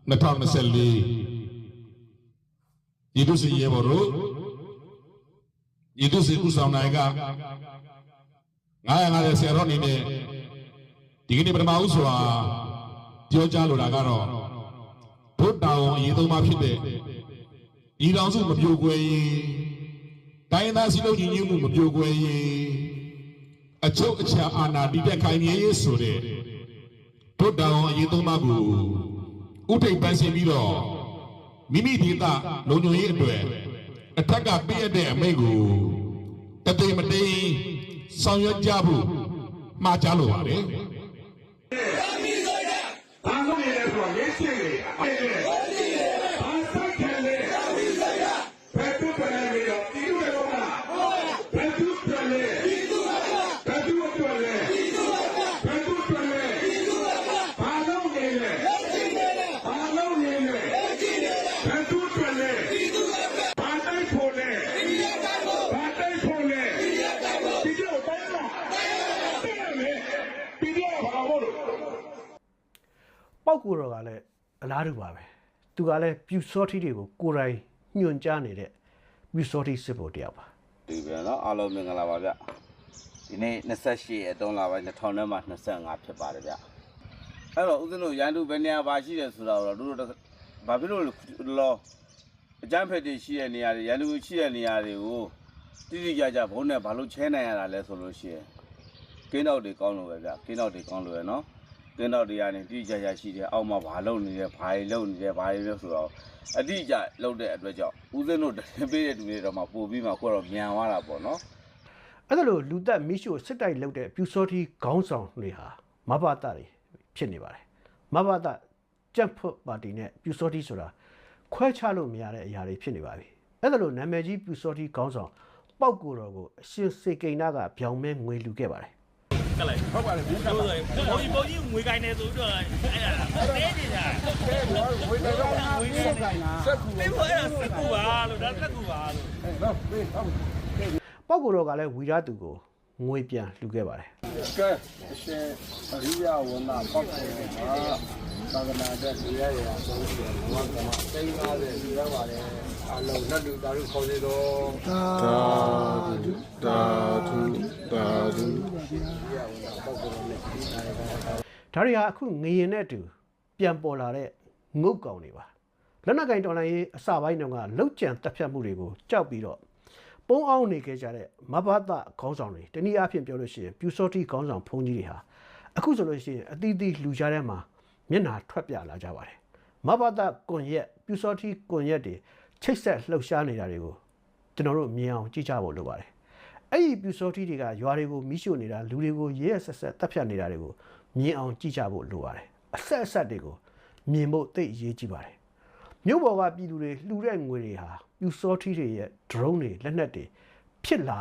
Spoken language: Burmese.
2024ရည်သူစီရဲဘော်တို့ရည်သူစီဦးဆောင်နိုင်က950ဆယ်ရော့အနေနဲ့ဒီကနေ့ပထမဦးစွာပြောကြားလိုတာကတော့ဘုဒ္ဓအောင်အရေးသုံးပါဖြစ်တဲ့ဤတော်စုမပြိုကွယ်ရင်တိုင်းသားစည်းလုံးညီညွတ်မှုမပြိုကွယ်ရင်အချုပ်အခြာအာဏာတည်တဲ့ခိုင်မြဲရေးဆိုတဲ့ဘုဒ္ဓအောင်အရေးသုံးပါကိုဥထိပ်ပန်းဆင်ပြီးတော့မိမိဒေသလုံခြုံရေးအတွက်အထက်ကပြည့်တဲ့အမိန့်ကိုတသိမတိန်ဆောင်ရွက်ကြဖို့မှားကြားလိုပါတယ်။ဘာလို့လဲဆိုတော့ရေးချင်တယ်။အဲ့ဒါ။ဘာဆိုင်ခဲလဲ။ဘယ်သူပဲလဲရောဒီလိုပဲတော့လား။ဘယ်သူပဲလဲ။ဘယ်သူပဲလဲ။ဘယ်သူပဲလဲ။ဘာလို့လဲလဲ။ဘာလို့လဲလဲ။ဘယ်သူပဲလဲ။ဘာတိုင်းဖို့လဲ။ဘာတိုင်းဖို့လဲ။ဒီလိုတိုင်းတော့ဒီလိုဘာလို့လဲပောက်ကိုတော်ကလည်းအလားတူပါပဲသူကလည်းပြူစောထီတွေကိုကိုယ်တိုင်ညွှန်ကြားနေတဲ့ပြူစောထီစစ်ဖို့တယောက်ပါဒီပြန်တော့အားလုံးမင်္ဂလာပါဗျဒီနေ့28ရက်3လပိုင်း2000နဲ့မှ25ဖြစ်ပါတယ်ဗျအဲ့တော့ဦးဇင်းတို့ရန်သူဘယ်နေရာပါရှိတယ်ဆိုတာတော့တို့ဘာဖြစ်လို့လောအကြမ်းဖက်တွေရှိတဲ့နေရာတွေရန်သူရှိတဲ့နေရာတွေကိုတိတိကျကျဘုံနဲ့ဘာလို့ချဲနိုင်ရတာလဲဆိုလို့ရှိရင်ကင်းတော့တွေကောင်းလို့ပဲဗျကင်းတော့တွေကောင်းလို့ရနော်ကင်းတော့တွေကနေတိတိကျကျရှိတယ်အောက်မှာဘာလုပ်နေတယ်ဘာတွေလုပ်နေတယ်ဘာတွေလဲဆိုတော့အတိအကျလုပ်တဲ့အတွက်ကြောင့်ဦးဇင်းတို့တင်ပေးတဲ့သူတွေတော့မှပို့ပြီးမှကိုတော့မြန်သွားတာပေါ့နော်အဲ့ဒါလို့လူသက်မိရှို့စစ်တိုက်လုပ်တဲ့ပြူစောထီခေါင်းဆောင်တွေဟာမဘာတာတွေဖြစ်နေပါတယ်မဘာတာကြက်ဖွတ်ပါတီနဲ့ပြူစောထီဆိုတာခွဲခြားလို့မရတဲ့အရာတွေဖြစ်နေပါပြီအဲ့ဒါလို့နာမည်ကြီးပြူစောထီခေါင်းဆောင်ပောက်ကိုတော်ကိုအရှင်စေကိန်းနာကပြောင်းမဲငွေလူခဲ့ပါတယ်ကလိုက်ဟုတ်ပါလေဘူးဆိုရင်ဘုံကြီးငွေကိုင်းနေဆိုတော့အဲ့ဒါတဲနေတာငွေကတော့ငွေနဲ့ဆိုင်တာစက်ကူအဲ့ဒါစက်ကူပါလို့ဒါစက်ကူပါလို့ဟုတ်ပြီဟုတ်ပောက်ကိုတော်ကလည်းဝီရသူကိုငွေပြန်လှူခဲ့ပါတယ်ကဲအရှင်အရိယဝန္တာပောက်ကိုတော်သာသနာ့တဲ့လူရရဆုံးတယ်ဘုရားကမှသိမ်းကားတဲ့လူရပါတယ်အလုံးလက်လူတာတို့ခေါ်နေတော့သာဓုသာဓုသာဓုဒါတွေဟာအခုငရင်နဲ့တူပြန်ပေါ်လာတဲ့ငုတ်ကောင်တွေပါလက်နက်ကင်တော်လိုင်းရေးအစပိုင်းတုန်းကလောက်ကျန်တက်ဖြတ်မှုတွေကိုကြောက်ပြီးတော့ပုံအောင်နေခဲ့ကြတဲ့မဘာသာခေါင်းဆောင်တွေတနည်းအားဖြင့်ပြောလို့ရှိရင်ပြူစောတိခေါင်းဆောင်ဘုန်းကြီးတွေဟာအခုဆိုလို့ရှိရင်အသီးသီးလူကြားထဲမှာမျက်နှာထွက်ပြလာကြပါတယ်မဘာသာကွန်ရက်ပြူစောတိကွန်ရက်တွေချိတ်ဆက်လှုပ်ရှားနေတာတွေကိုကျွန်တော်တို့မြင်အောင်ကြည့်ကြဖို့လိုပါတယ်အဲ့ဒီပြူစောတိတွေကရွာတွေကိုမိရှို့နေတာလူတွေကိုရဲရဲဆက်ဆက်တပ်ဖြတ်နေတာတွေကိုမြင်အောင်ကြည့်ကြဖို့လိုပါတယ်အဆက်အဆက်တွေကိုမြင်ဖို့သိအရေးကြီးပါတယ်မြို့ပေါ်ကပြည်သူတွေလှူတဲ့ငွေတွေဟာပြူစောတိတွေရဲ့ drone တွေလက်နက်တွေဖြစ်လာ